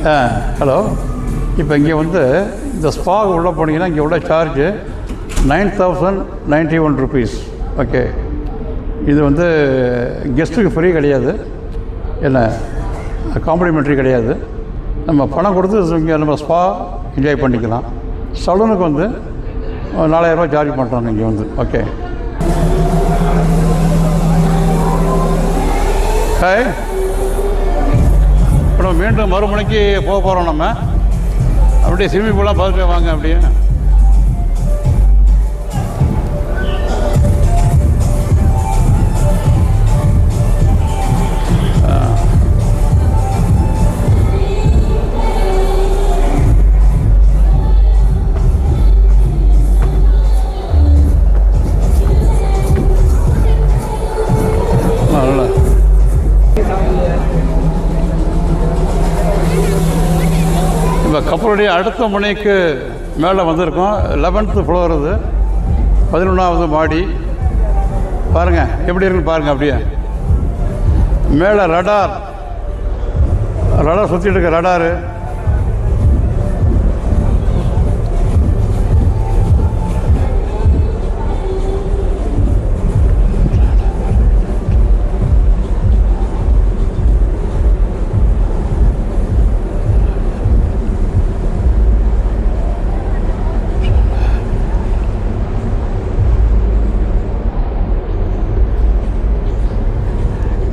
Hello. இப்போ இங்கே வந்து இந்த ஸ்பாக் உள்ளே போனீங்கன்னா இங்கே உள்ள சார்ஜு 9,091 rupees. ஓகே, இது வந்து கெஸ்ட்டுக்கு ஃப்ரீ கிடையாது, என்ன காம்ப்ளிமெண்ட்ரி கிடையாது. நம்ம பணம் கொடுத்து இங்கே நம்ம ஸ்பா என்ஜாய் பண்ணிக்கலாம். சலூனுக்கு வந்து 4,000 ரூபா சார்ஜ் பண்ணுறாங்க இங்கே வந்து. Okay, hi. இப்போ நம்ம மீண்டும் மறுமணிக்கு போக போகிறோம். நம்ம அப்படியே ஸ்விம்மிங் பூலாக பார்த்துட்டு வாங்க. அப்படியே இப்போ கப்பலுடைய அடுத்த முனைக்கு மேலே வந்திருக்கோம். 11th ஃப்ளோர், இது 11வது மாடி. பாருங்கள் எப்படி இருக்குன்னு பாருங்கள். அப்படியே மேலே ரடார் சுற்றிட்டு இருக்க ரடாரு.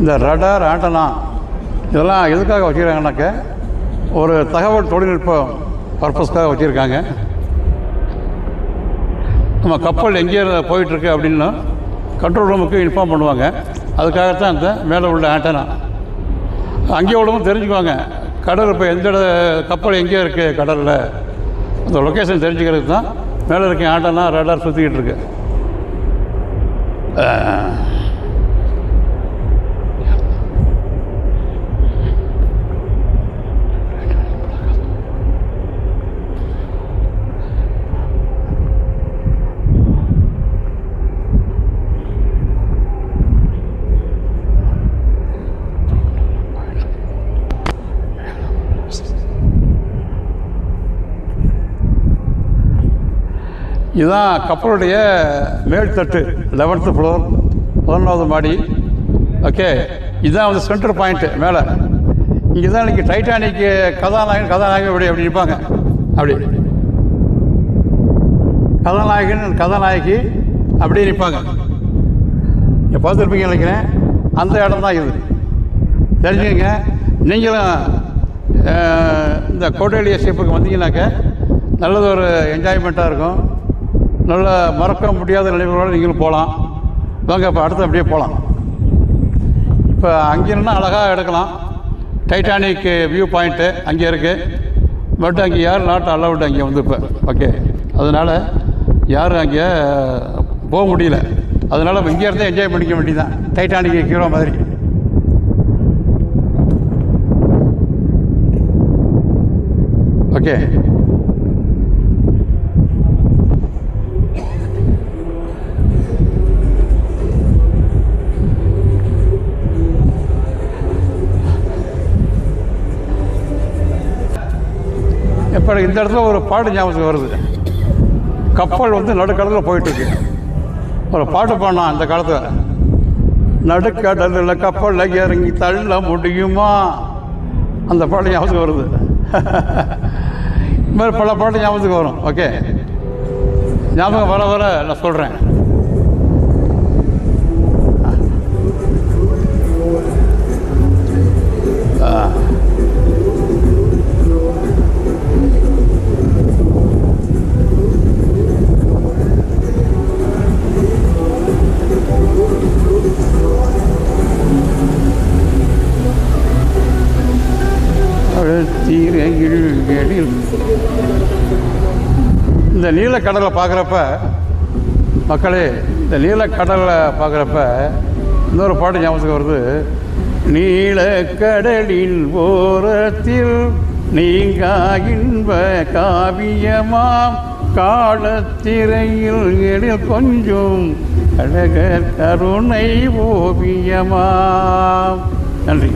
இந்த ரடார், ஆண்டனா இதெல்லாம் எதுக்காக வச்சுருக்காங்கனாக்க ஒரு தகவல் தொழில்நுட்ப பர்பஸ்க்காக வச்சுருக்காங்க. நம்ம கப்பல் எங்கே போயிட்டுருக்கு அப்படின்னு கண்ட்ரோல் ரூமுக்கு இன்ஃபார்ம் பண்ணுவாங்க. அதுக்காகத்தான் இந்த மேலே உள்ள ஆண்டனா. அங்கே உள்ளவங்க தெரிஞ்சுக்குவாங்க கடல் இப்போ எந்த கப்பல் எங்கே இருக்குது கடலில், அந்த லொக்கேஷன் தெரிஞ்சுக்கிறது தான் மேலே இருக்க ஆண்டனா ரடார் சுற்றிக்கிட்டு இருக்கு. இதுதான் கப்பலுடைய மேல்தட்டு, 11th ஃப்ளோர், 11வது மாடி. ஓகே, இதுதான் வந்து சென்டர் பாயிண்ட்டு மேலே. இங்கே தான் இன்றைக்கி டைட்டானிக்கு கதாநாயகன் அப்படி நிற்பாங்க. அப்படி கதாநாயகி அப்படியே நிற்பாங்க. இங்கே பார்த்துருப்பீங்க நினைக்கிறேன். அந்த இடம் தான் இது, தெரிஞ்சுங்க. நீங்களும் இந்த கோட்டேலியா ஷிப்புக்கு வந்தீங்கன்னாக்க நல்லது ஒரு என்ஜாய்மெண்ட்டாக இருக்கும். நல்ல மறக்க முடியாத நினைவுகளோடு நீங்களும் போகலாம். வாங்க இப்போ அடுத்து அப்படியே போகலாம். இப்போ அங்கேன்னா அழகாக எடுக்கலாம். டைட்டானிக் வியூ பாயிண்ட்டு அங்கே இருக்குது. பட் அங்கே யாரும் நாட் அலவுட் அங்கே வந்து இப்போ. ஓகே, அதனால் யாரும் அங்கே போக முடியல. அதனால் நம்ம இங்கே இருந்தே என்ஜாய் பண்ணிக்க வேண்டியதான், டைட்டானிக் ஹீரோ மாதிரி. ஓகே, இப்போ இந்த இடத்துல ஒரு பாட்டு ஞாபகம் வருது. கப்பல் வந்து நடுக்கடலில் போயிட்டுருக்கு. ஒரு பாட்டு பாடினான் அந்த காலத்தில். நடுக்கடலில் கப்பலில் இறங்கி தள்ள முடியுமா, அந்த பாட்டு ஞாபகம் வருது. இது மாதிரி பல பாட்டு ஞாபகத்துக்கு வரும். ஓகே, ஞாபகம் வர வர நான் சொல்கிறேன். இந்த நீலக்கடலை பார்க்குறப்ப மக்களே, இந்த நீலக்கடலை பார்க்குறப்ப இன்னொரு பாட்டு ஞாபகத்துக்கு வருது. நீலக்கடலின் ஓரத்தில் நீங்கா இன்ப காவியமாம் காலத்திரையில் எழில் கொஞ்சம் அழகர் கருணை ஓவியமாம். நன்றி.